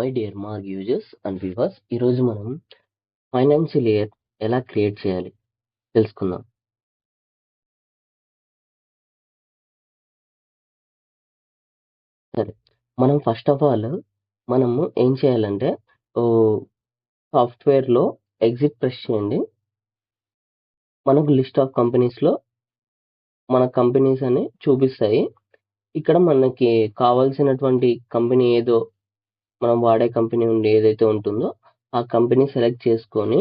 My dear Marg users and viewers, ఈరోజు మనం financial year ఎలా క్రియేట్ చేయాలి తెలుసుకుందాం. సరే, మనం ఫస్ట్ ఆఫ్ ఆల్ మనము ఏం చేయాలంటే సాఫ్ట్వేర్లో ఎగ్జిట్ ప్రెస్ చేయండి. మనకు లిస్ట్ ఆఫ్ కంపెనీస్లో మన కంపెనీస్ అని చూపిస్తాయి. ఇక్కడ మనకి కావాల్సినటువంటి కంపెనీ ఏదో మనం వాడే కంపెనీ ఏదైతే ఉంటుందో ఆ కంపెనీ సెలెక్ట్ చేసుకొని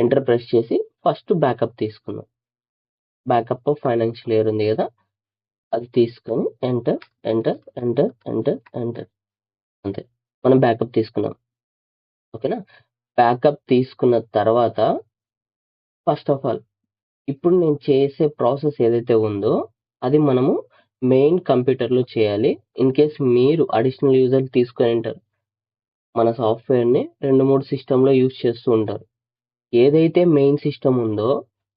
ఎంటర్ ప్రెస్ చేసి ఫస్ట్ బ్యాకప్ తీసుకుందాం. బ్యాకప్ ఆఫ్ ఫైనాన్షియల్ ఇయర్ ఉంది కదా, అది తీసుకొని enter enter enter enter enter అంతే, మనం బ్యాకప్ తీసుకున్నాం. ఓకేనా? బ్యాకప్ తీసుకున్న తర్వాత ఫస్ట్ ఆఫ్ ఆల్ ఇప్పుడు నేను చేసే ప్రాసెస్ ఏదైతే ఉందో అది మనము మెయిన్ కంప్యూటర్లో చేయాలి. ఇన్ కేస్ మీరు అడిషనల్ యూజర్ తీసుకొని ఉంటారు, మన సాఫ్ట్వేర్ని 2-3 సిస్టంలో యూజ్ చేస్తూ ఉంటారు. ఏదైతే మెయిన్ సిస్టమ్ ఉందో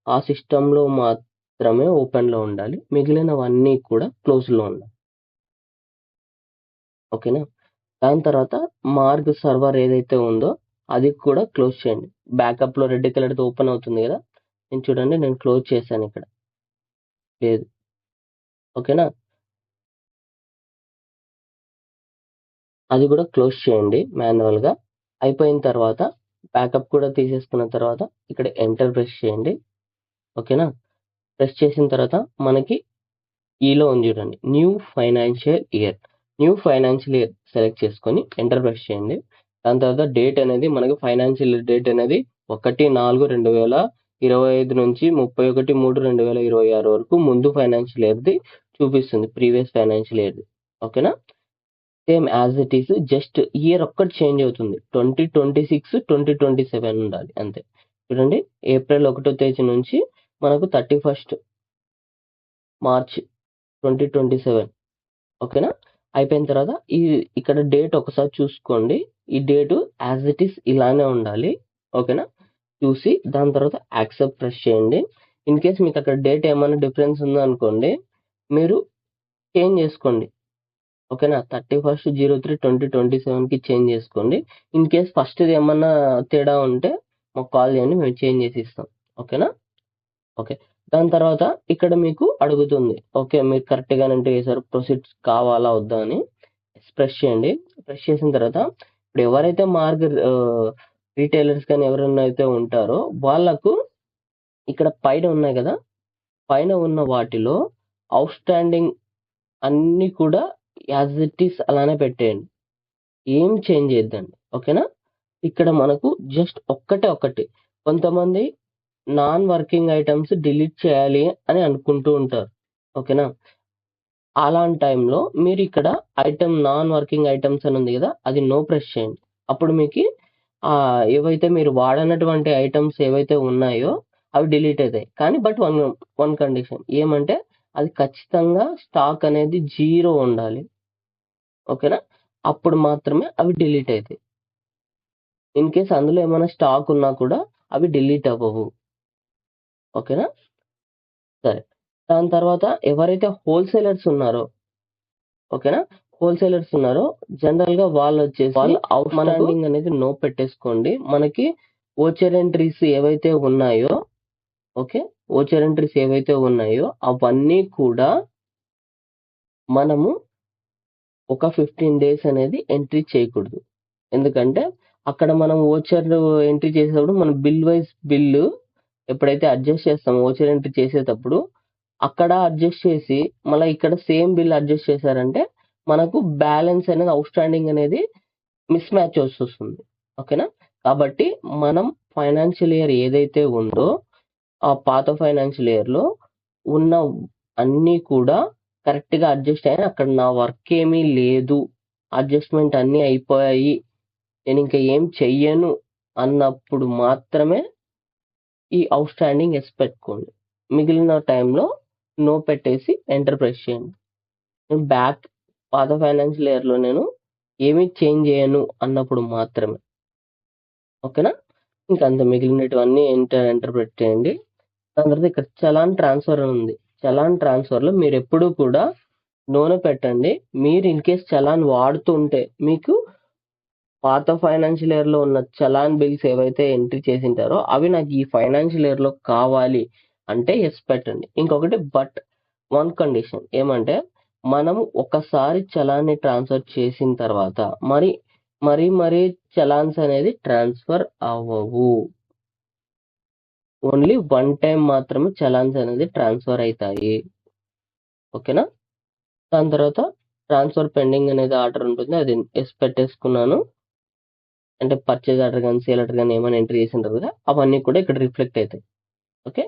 ఆ సిస్టంలో మాత్రమే ఓపెన్లో ఉండాలి, మిగిలినవన్నీ కూడా క్లోజ్లో ఉండాలి. ఓకేనా? దాని తర్వాత మార్గ్ సర్వర్ ఏదైతే ఉందో అది కూడా క్లోజ్ చేయండి. బ్యాకప్లో రెడ్ కలర్తో ఓపెన్ అవుతుంది కదా, నేను చూడండి నేను క్లోజ్ చేశాను, ఇక్కడ లేదు. ఓకేనా? అది కూడా క్లోజ్ చేయండి మాన్యువల్గా. అయిపోయిన తర్వాత బ్యాకప్ కూడా తీసేసుకున్న తర్వాత ఇక్కడ ఎంటర్ ప్రెస్ చేయండి. ఓకేనా? ప్రెస్ చేసిన తర్వాత మనకి ఈలో ఉంది చూడండి, న్యూ ఫైనాన్షియల్ ఇయర్ సెలెక్ట్ చేసుకొని ఎంటర్ ప్రెస్ చేయండి. దాని తర్వాత డేట్ అనేది మనకి ఫైనాన్షియల్ డేట్ అనేది 1/4/2025 నుంచి 31/3/2026 వరకు ముందు ఫైనాన్షియల్ ఇయర్ది చూపిస్తుంది, ప్రీవియస్ ఫైనాన్షియల్ ఇయర్ది. ఓకేనా? Same as it is, just year ఒక్కటి చేంజ్ అవుతుంది. 2026 2027 ఉండాలి అంతే. చూడండి, ఏప్రిల్ 1వ తేదీ నుంచి మనకు 31 మార్చ్ 2027. ఓకేనా? అయిపోయిన తర్వాత ఇక్కడ డేట్ ఒకసారి చూసుకోండి. ఈ డేటు యాజ్ ఇట్ ఈస్ ఇలానే ఉండాలి. ఓకేనా? చూసి దాని తర్వాత యాక్సెప్ట్ ప్రెస్ చేయండి. ఇన్ కేస్ మీకు అక్కడ డేట్ ఏమైనా డిఫరెన్స్ ఉందో అనుకోండి, మీరు చేంజ్ చేసుకోండి. ఓకేనా? 31/03/2027కి చేంజ్ చేసుకోండి. ఇన్ కేస్ ఫస్ట్ది ఏమన్నా తేడా ఉంటే మాకు కాల్ చేయండి, మేము చేంజ్ చేసి ఇస్తాం. ఓకేనా? ఓకే. దాని తర్వాత ఇక్కడ మీకు అడుగుతుంది, ఓకే మీరు కరెక్ట్గానే ఎంటర్ చేశారు, ప్రొసీడ్ కావాలా వద్దా అని ప్రెస్ చేయండి. ప్రెస్ చేసిన తర్వాత ఇప్పుడు ఎవరైతే మార్గ్ రీటైలర్స్ కానీ ఎవరైనా అయితే ఉంటారో వాళ్ళకు ఇక్కడ పైన ఉన్నాయి కదా, పైన ఉన్న వాటిలో అవుట్ స్టాండింగ్ అన్ని కూడా యాజ్ ఇట్ ఈస్ అలానే పెట్టేయండి, ఏం చేంజ్ చేయొద్దండి. ఓకేనా? ఇక్కడ మనకు జస్ట్ ఒక్కటి కొంతమంది నాన్ వర్కింగ్ ఐటమ్స్ డిలీట్ చేయాలి అని అనుకుంటూ ఉంటారు. ఓకేనా? అలాంటి టైంలో మీరు ఇక్కడ ఐటమ్ నాన్ వర్కింగ్ ఐటమ్స్ అని ఉంది కదా, అది నో ప్రెస్ చేయండి. అప్పుడు మీకు ఏవైతే మీరు వాడనటువంటి ఐటమ్స్ ఏవైతే ఉన్నాయో అవి డిలీట్ అవుతాయి. కానీ బట్ వన్ కండిషన్ ఏమంటే అది ఖచ్చితంగా స్టాక్ అనేది 0 ఉండాలి. ఓకేనా? అప్పుడు మాత్రమే అవి డిలీట్ అవుతాయి. ఇన్ కేస్ అందులో ఏమైనా స్టాక్ ఉన్నా కూడా అవి డిలీట్ అవ్వవు. ఓకేనా? సరే, దాని తర్వాత ఎవరైతే హోల్సేలర్స్ ఉన్నారో, ఓకేనా, హోల్సేలర్స్ ఉన్నారో జనరల్గా వాళ్ళు వచ్చేసి అవుట్ స్టాండింగ్ అనేది నో పెట్టేసుకోండి. మనకి ఓచర్ ఎంట్రీస్ ఏవైతే ఉన్నాయో, ఓకే, ఓచర్ ఎంట్రీస్ ఏవైతే ఉన్నాయో అవన్నీ కూడా మనము ఒక 15 days అనేది ఎంట్రీ చేయకూడదు. ఎందుకంటే అక్కడ మనం ఓచర్ ఎంట్రీ చేసేటప్పుడు మనం బిల్లు ఎప్పుడైతే అడ్జస్ట్ చేస్తామో ఓచర్ ఎంట్రీ చేసేటప్పుడు అక్కడ అడ్జస్ట్ చేసి మళ్ళీ ఇక్కడ సేమ్ బిల్ అడ్జస్ట్ చేశారంటే మనకు బ్యాలెన్స్ అనేది అవుట్ స్టాండింగ్ అనేది మిస్ మ్యాచ్ వస్తుంది. ఓకేనా? కాబట్టి మనం ఫైనాన్షియల్ ఇయర్ ఏదైతే ఉందో ఆ పాత ఫైనాన్షియల్ ఇయర్లో ఉన్న అన్నీ కూడా కరెక్ట్గా అడ్జస్ట్ అయ్యాయి, అక్కడ నా వర్క్ ఏమీ లేదు, అడ్జస్ట్మెంట్ అన్నీ అయిపోయాయి, నేను ఇంకా ఏం చెయ్యను అన్నప్పుడు మాత్రమే ఈ అవుట్ స్టాండింగ్ ఎస్ పెట్టుకోండి. మిగిలిన టైంలో నో పెట్టేసి ఎంటర్ ప్రెస్ చేయండి. నేను పాత ఫైనాన్షియల్ ఇయర్లో నేను ఏమీ చేంజ్ చేయను అన్నప్పుడు మాత్రమే. ఓకేనా? ఇంకా అంత మిగిలినటువన్నీ ఎంటర్ పెట్టేయండి. దాని తర్వాత ఇక్కడ చలాన్ ట్రాన్స్ఫర్ అని ఉంది. చలాన్ ట్రాన్స్ఫర్లో మీరు ఎప్పుడూ కూడా నోనే పెట్టండి. మీరు ఇన్ కేస్ చలాన్ వాడుతూ ఉంటే మీకు పాత ఫైనాన్షియల్ ఇయర్‌లో ఉన్న చలాన్ బిల్స్ ఏవైతే ఎంట్రీ చేసింటారో అవి నాకు ఈ ఫైనాన్షియల్ ఇయర్‌లో కావాలి అంటే యెస్ పెట్టండి. ఇంకొకటి బట్ వన్ కండిషన్ ఏమంటే మనము ఒకసారి చలాన్‌ని ట్రాన్స్‌ఫర్ చేసిన తర్వాత మరీ చలాన్స్ అనేది ట్రాన్స్‌ఫర్ అవ్వవు. ఓన్లీ వన్ టైమ్ మాత్రమే చలాన్స్ అనేది ట్రాన్స్‌ఫర్ అయితాయి. ఓకేనా? దాని తర్వాత ట్రాన్స్‌ఫర్ పెండింగ్ అనేది ఆర్డర్ ఉంటుంది. అది యెస్ పెట్టేసుకున్నాను. అంటే పర్చేజ్ ఆర్డర్ గాని, సేల్ ఆర్డర్ గాని ఏమైనా ఎంట్రీ చేసింటారు కదా! అవన్నీ కూడా ఇక్కడ రిఫ్లెక్ట్ అయితాయి. ఓకే.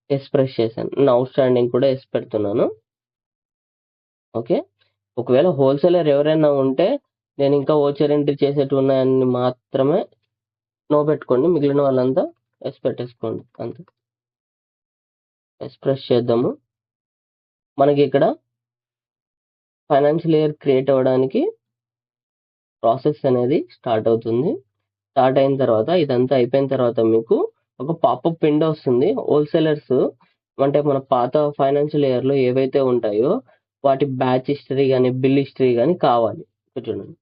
యెస్ ప్రెస్ చేశాను. నా ఔట్ స్టాండింగ్ కూడా యెస్ పెడుతున్నాను. ఓకే. ఒకవేళ హోల్‌సేలర్ ఎవరైనా ఉంటే నేను ఇంకా వోచర్ ఎంట్రీ చేసేటివి ఉన్నాయని మాత్రమే నో పెట్టుకోండి. మిగిలిన వాళ్ళంతా యెస్ పెట్టేసుకోండి. అంతే. యెస్ ప్రెస్ చేద్దాము. మనకి ఇక్కడ ఫైనాన్షియల్ ఇయర్ క్రియేట్ అవ్వడానికి ప్రాసెస్ అనేది స్టార్ట్ అవుతుంది. స్టార్ట్ అయిన తర్వాత ఇదంతా అయిపోయిన తర్వాత మీకు ఒక పాపప్ విండో వస్తుంది. హోల్‌సేలర్స్ అంటే మన పాత ఫైనాన్షియల్ ఇయర్‌లో ఏవైతే ఉంటాయో వాటి బ్యాచ్ హిస్టరీ గాని, బిల్ హిస్టరీ గాని కావాలి. ఇక్కడ చూడండి.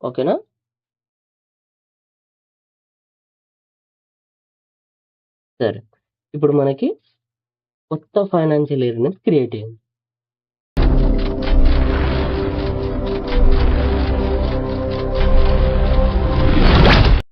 ఓకేనా? సరే. ఇప్పుడు మనకి కొత్త ఫైనాన్షియల్ ఇయర్ అనేది క్రియేట్ అయింది.